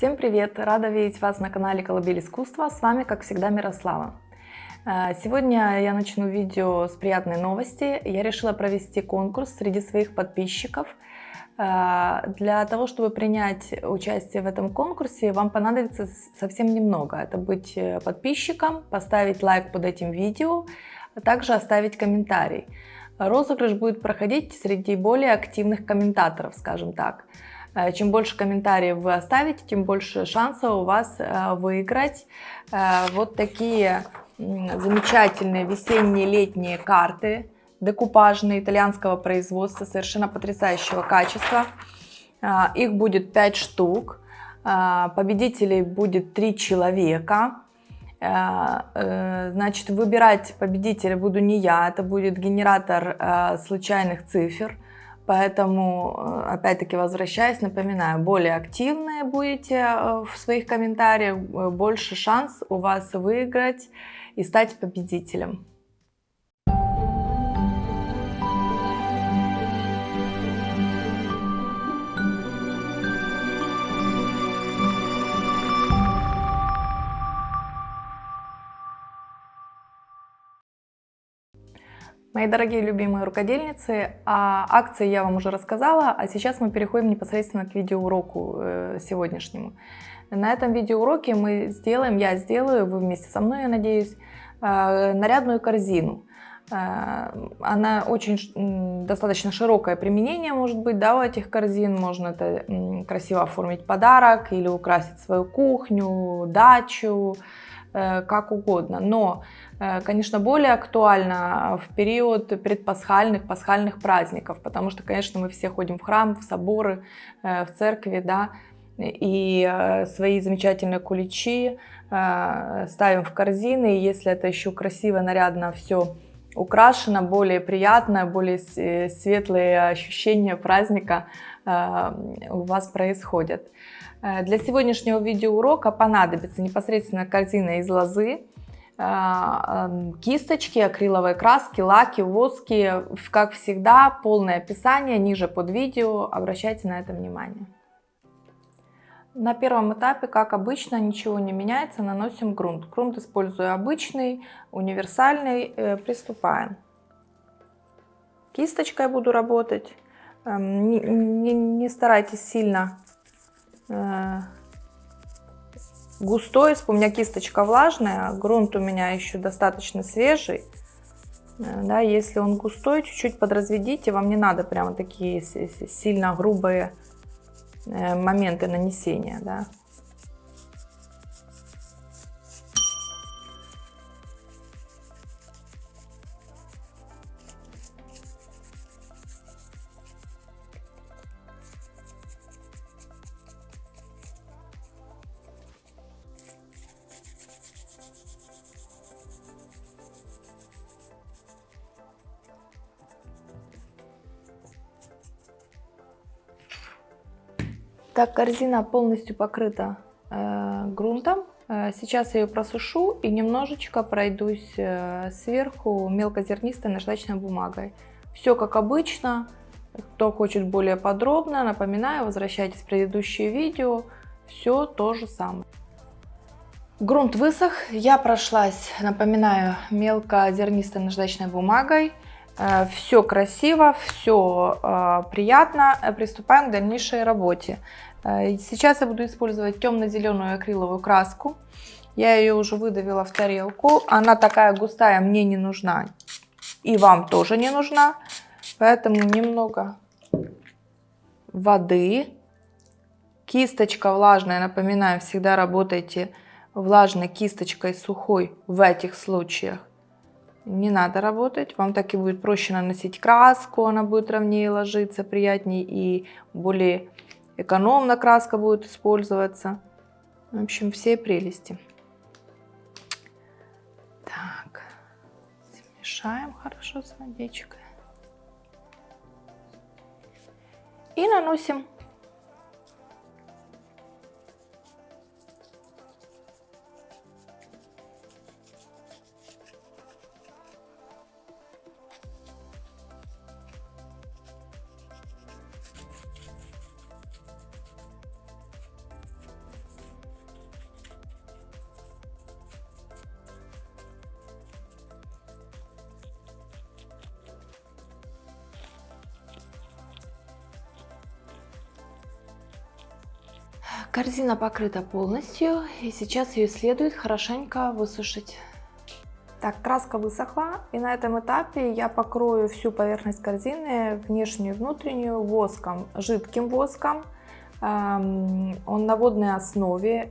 Всем привет! Рада видеть вас на канале Колыбель искусства. С вами, как всегда, Мирослава. Сегодня я начну видео с приятной новости. Я решила провести конкурс среди своих подписчиков. Для того, чтобы принять участие в этом конкурсе, вам понадобится совсем немного. Это быть подписчиком, поставить лайк под этим видео, а также оставить комментарий. Розыгрыш будет проходить среди более активных комментаторов, скажем так. Чем больше комментариев вы оставите, тем больше шансов у вас выиграть вот такие замечательные весенние летние карты декупажные итальянского производства, совершенно потрясающего качества. Их будет 5 штук, победителей будет 3 человека. Значит, выбирать победителя буду не я, это будет генератор случайных цифр. Поэтому, опять-таки, возвращаясь, напоминаю, более активные будете в своих комментариях, больше шанс у вас выиграть и стать победителем. Мои дорогие любимые рукодельницы, о акции я вам уже рассказала, а сейчас мы переходим непосредственно к видеоуроку сегодняшнему. На этом видеоуроке я сделаю, вы вместе со мной, я надеюсь, нарядную корзину. Она очень достаточно широкое применение может быть, да, у этих корзин. Можно это красиво оформить подарок или украсить свою кухню, дачу, как угодно. Но, конечно, более актуально в период пасхальных праздников, потому что, конечно, мы все ходим в храм, в соборы, в церкви, да, и свои замечательные куличи ставим в корзины. И если это еще красиво, нарядно все украшено, более приятно, более светлые ощущения праздника у вас происходят. Для сегодняшнего видеоурока понадобится непосредственно корзина из лозы, кисточки, акриловые краски, лаки, воски. Как всегда, полное описание ниже под видео. Обращайте на это внимание. На первом этапе, как обычно, ничего не меняется, наносим грунт. Грунт использую обычный, универсальный. Приступаем. Кисточкой буду работать. Не старайтесь сильно густой, у меня кисточка влажная, грунт у меня еще достаточно свежий. Да, если он густой, чуть-чуть подразведите, вам не надо прямо такие сильно грубые моменты нанесения. Да. Так, корзина полностью покрыта грунтом. Сейчас я ее просушу и немножечко пройдусь сверху мелкозернистой наждачной бумагой. Все как обычно. Кто хочет более подробно, напоминаю, возвращайтесь в предыдущие видео. Все то же самое. Грунт высох. Я прошлась, напоминаю, мелкозернистой наждачной бумагой. Все красиво, все приятно. Приступаем к дальнейшей работе. Сейчас я буду использовать темно-зеленую акриловую краску. Я ее уже выдавила в тарелку. Она такая густая, мне не нужна. И вам тоже не нужна. Поэтому немного воды. Кисточка влажная. Напоминаю, всегда работайте влажной кисточкой, сухой в этих случаях. Не надо работать, вам так и будет проще наносить краску, она будет ровнее ложиться, приятнее и более экономно краска будет использоваться. В общем, все прелести. Так, смешаем хорошо с водичкой. И наносим. Корзина покрыта полностью, и сейчас ее следует хорошенько высушить. Так, краска высохла, и на этом этапе я покрою всю поверхность корзины, внешнюю и внутреннюю, воском, жидким воском. Он на водной основе.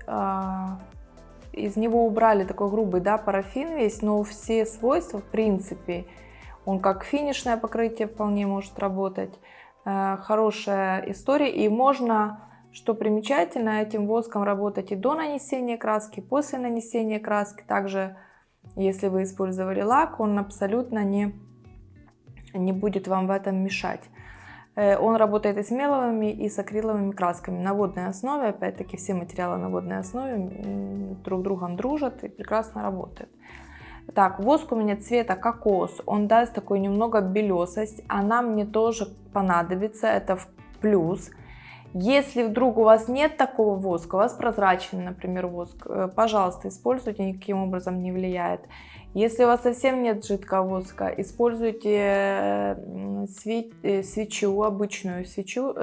Из него убрали такой грубый, да, парафин весь, но все свойства, в принципе, он как финишное покрытие вполне может работать. Хорошая история, и можно, что примечательно, этим воском работать и до нанесения краски, после нанесения краски. Также, если вы использовали лак, он абсолютно не будет вам в этом мешать. Он работает и с меловыми, и с акриловыми красками на водной основе. Опять-таки, все материалы на водной основе друг с другом дружат и прекрасно работают. Так, воск у меня цвета кокос, он даст такую немного белесость, она мне тоже понадобится, это в плюс. Если вдруг у вас нет такого воска, у вас прозрачный, например, воск, пожалуйста, используйте, никаким образом не влияет. Если у вас совсем нет жидкого воска, используйте свечу, обычную свечу,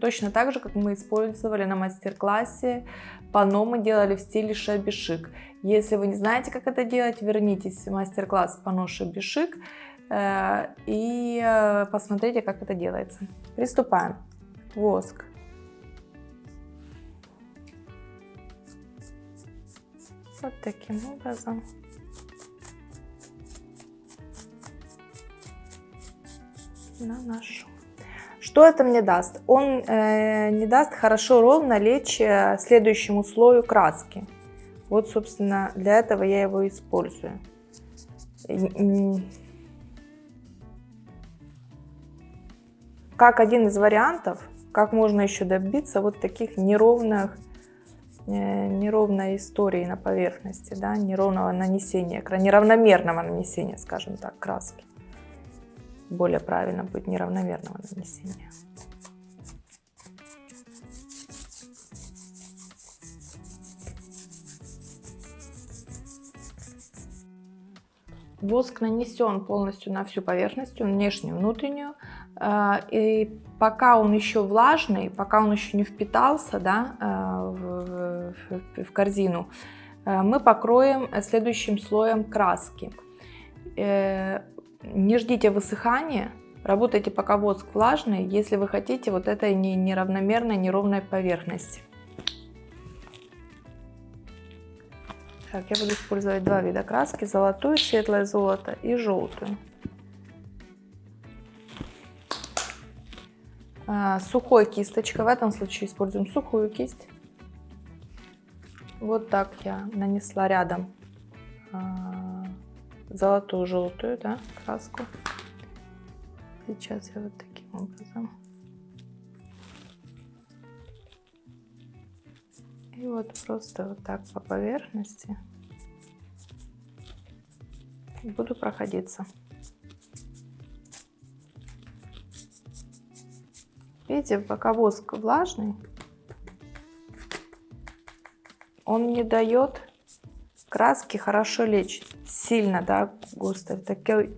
точно так же, как мы использовали на мастер-классе. Панно мы делали в стиле шабби-шик. Если вы не знаете, как это делать, вернитесь в мастер-класс панно шабби-шик и посмотрите, как это делается. Приступаем. Воск. Вот таким образом. Наношу. Что это мне даст? Он не даст хорошо ровно лечь следующему слою краски. Вот, собственно, для этого я его использую. Как один из вариантов, как можно еще добиться вот таких неровной истории на поверхности, да, неровного нанесения, неравномерного нанесения, скажем так, краски. Более правильно будет неравномерного нанесения. Воск нанесен полностью на всю поверхность, внешнюю, внутреннюю. И пока он еще влажный, пока он еще не впитался, да, в корзину, мы покроем следующим слоем краски. Не ждите высыхания, работайте пока воск влажный, если вы хотите вот этой неравномерной, неровной поверхности. Так, я буду использовать два вида краски: золотую, светлое золото, и желтую. Сухой кисточкой, в этом случае используем сухую кисть. Вот так я нанесла рядом золотую, желтую, да, краску. Сейчас я вот таким образом. И вот просто вот так по поверхности буду проходиться. Видите, пока воск влажный, он не дает краске хорошо лечь, сильно, да, густо. Такой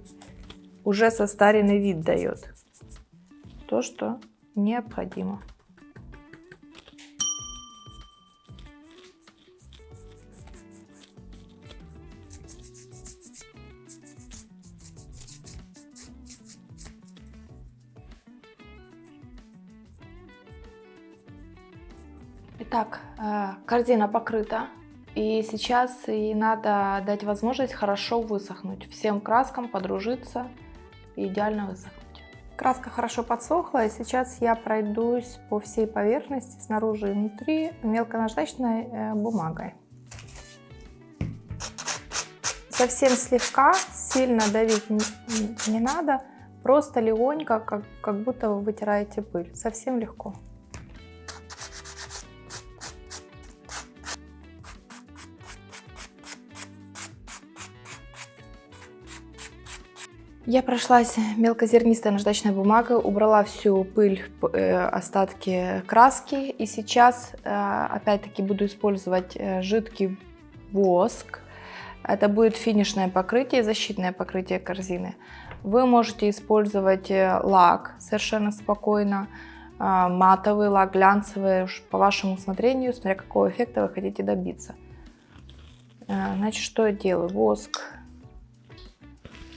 уже состаренный вид дает. То, что необходимо. Итак, корзина покрыта, и сейчас ей надо дать возможность хорошо высохнуть, всем краскам подружиться и идеально высохнуть. Краска хорошо подсохла, и сейчас я пройдусь по всей поверхности, снаружи и внутри, мелконаждачной бумагой. Совсем слегка, сильно давить не надо, просто легонько, как будто вы вытираете пыль, совсем легко. Я прошлась мелкозернистой наждачной бумагой, убрала всю пыль, остатки краски. И сейчас опять-таки буду использовать жидкий воск. Это будет финишное покрытие, защитное покрытие корзины. Вы можете использовать лак совершенно спокойно. матовый лак, глянцевый, уж по вашему усмотрению, смотря какого эффекта вы хотите добиться. Значит, что я делаю? Воск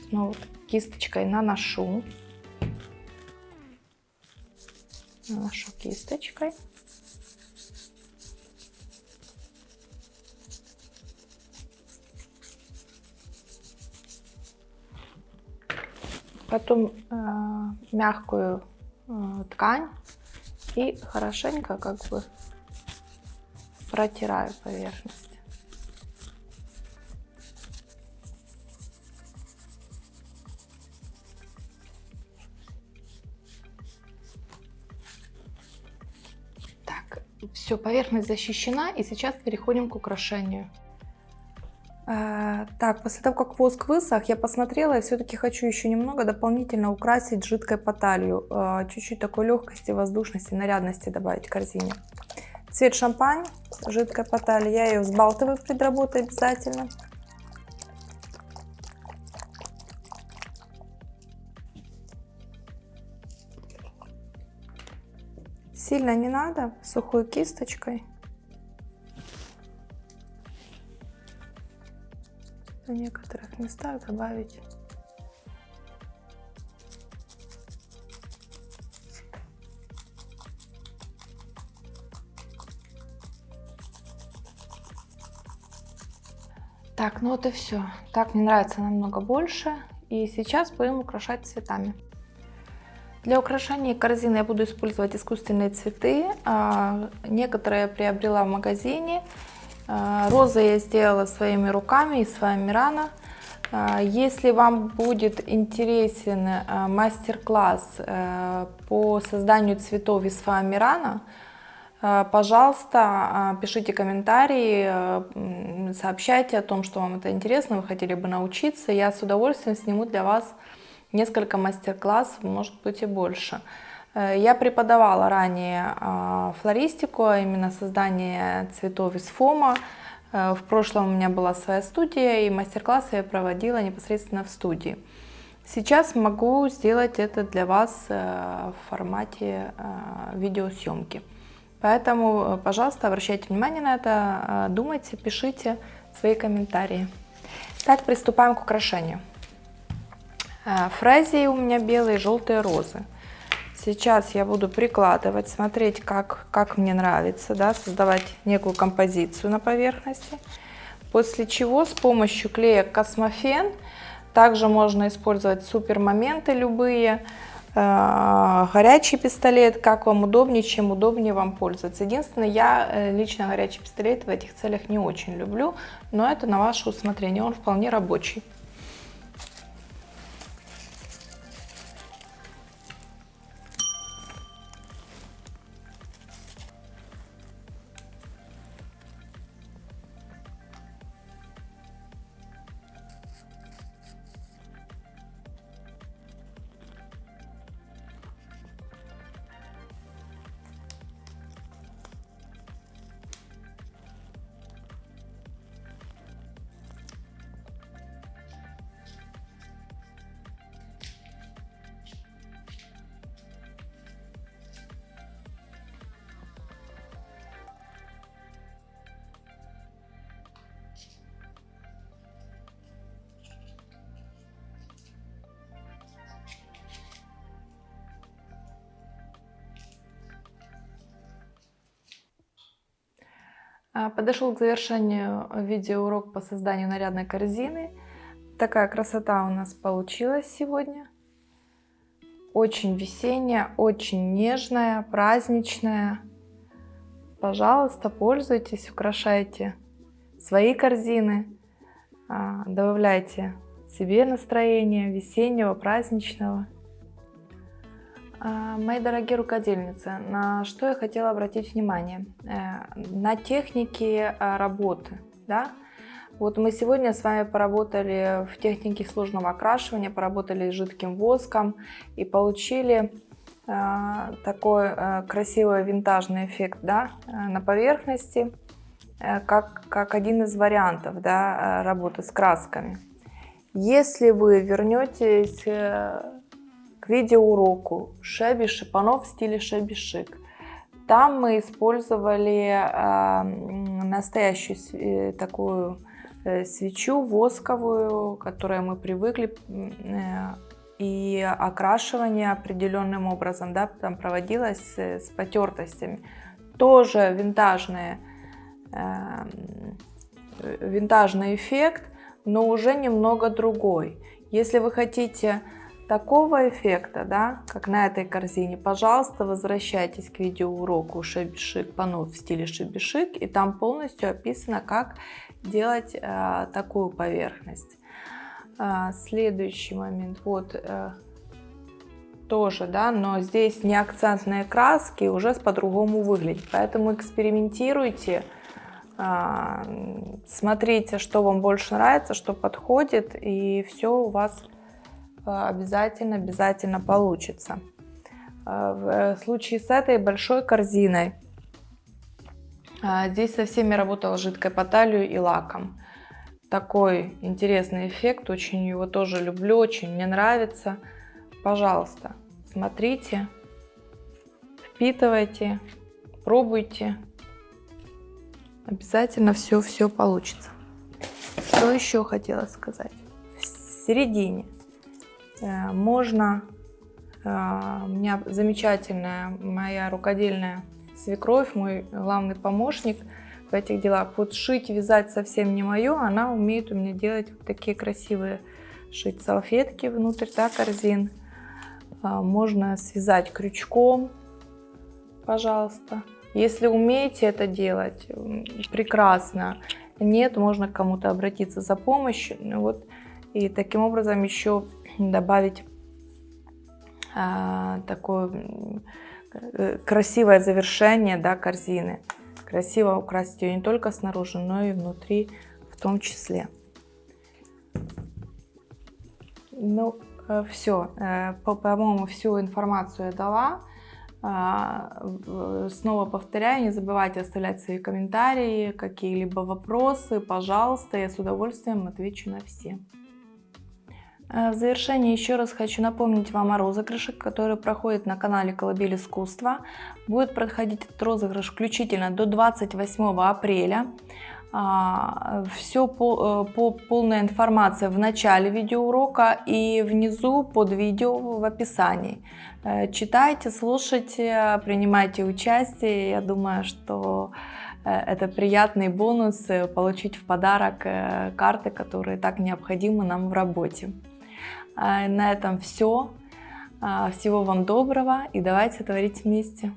снова кисточкой наношу. Наношу кисточкой. Потом мягкую ткань и хорошенько как бы протираю поверхность. Так, все, поверхность защищена, и сейчас переходим к украшению. Так, после того, как воск высох, я посмотрела и все-таки хочу еще немного дополнительно украсить жидкой поталью. Чуть-чуть такой легкости, воздушности, нарядности добавить к корзине. Цвет шампань, жидкая поталь. Я ее взбалтываю перед работой обязательно. Сильно не надо, сухой кисточкой. В некоторых местах добавить. Так, ну вот и все. Так мне нравится намного больше. И сейчас будем украшать цветами. Для украшения корзины я буду использовать искусственные цветы. Некоторые я приобрела в магазине. Розы я сделала своими руками из Фоамирана. Если вам будет интересен мастер-класс по созданию цветов из Фоамирана, пожалуйста, пишите комментарии, сообщайте о том, что вам это интересно, вы хотели бы научиться. Я с удовольствием сниму для вас несколько мастер-классов, может быть и больше. Я преподавала ранее флористику, а именно создание цветов из фома. В прошлом у меня была своя студия, и мастер-классы я проводила непосредственно в студии. Сейчас могу сделать это для вас в формате видеосъемки. Поэтому, пожалуйста, обращайте внимание на это, думайте, пишите свои комментарии. Так, приступаем к украшению. Фрезии у меня белые, желтые розы. Сейчас я буду прикладывать, смотреть, как мне нравится, да, создавать некую композицию на поверхности. После чего с помощью клея Космофен, также можно использовать супермоменты любые, горячий пистолет, как вам удобнее, чем удобнее вам пользоваться. Единственное, я лично горячий пистолет в этих целях не очень люблю, но это на ваше усмотрение, он вполне рабочий. Подошел к завершению видеоурок по созданию нарядной корзины. Такая красота у нас получилась сегодня. Очень весенняя, очень нежная, праздничная. Пожалуйста, пользуйтесь, украшайте свои корзины, добавляйте себе настроение весеннего, праздничного. Мои дорогие рукодельницы, на что я хотела обратить внимание? На техники работы. Да? Вот мы сегодня с вами поработали в технике сложного окрашивания, поработали с жидким воском и получили такой красивый винтажный эффект, да, на поверхности, как один из вариантов, да, работы с красками. Если вы вернетесь к к видеоуроку шеби-шик, панно в стиле шеби-шик. Там мы использовали настоящую такую свечу восковую, к которой мы привыкли, и окрашивание определенным образом, да, там проводилось с потертостями. Тоже винтажный эффект, но уже немного другой. Если вы хотите такого эффекта, да, как на этой корзине, пожалуйста, возвращайтесь к видеоуроку шеби-шик, панно в стиле шеби-шик, и там полностью описано, как делать такую поверхность. Следующий момент, вот тоже, да, но здесь не акцентные краски, уже по-другому выглядит, поэтому экспериментируйте, смотрите, что вам больше нравится, что подходит, и все у вас обязательно получится. В случае с этой большой корзиной здесь со всеми работала жидкой по талию и лаком. Такой интересный эффект, очень его тоже люблю, очень мне нравится. Пожалуйста, смотрите, впитывайте, пробуйте. Обязательно все получится. Что еще хотела сказать? В середине можно, у меня замечательная моя рукодельная свекровь, мой главный помощник в этих делах. Вот шить, вязать совсем не мое, она умеет у меня делать вот такие красивые шить салфетки внутрь, да, корзин. Можно связать крючком, пожалуйста. Если умеете это делать, прекрасно. Нет, можно к кому-то обратиться за помощью. Вот. И таким образом еще добавить такое красивое завершение, да, корзины. Красиво украсить ее не только снаружи, но и внутри в том числе. Ну, все. По-моему, всю информацию я дала. Снова повторяю, не забывайте оставлять свои комментарии, какие-либо вопросы, пожалуйста, я с удовольствием отвечу на все. В завершение еще раз хочу напомнить вам о розыгрыше, который проходит на канале Колыбель искусства. Будет проходить этот розыгрыш включительно до 28 апреля. Полная информация в начале видеоурока и внизу под видео в описании. Читайте, слушайте, принимайте участие. Я думаю, что это приятный бонус получить в подарок карты, которые так необходимы нам в работе. На этом все. Всего вам доброго и давайте творить вместе.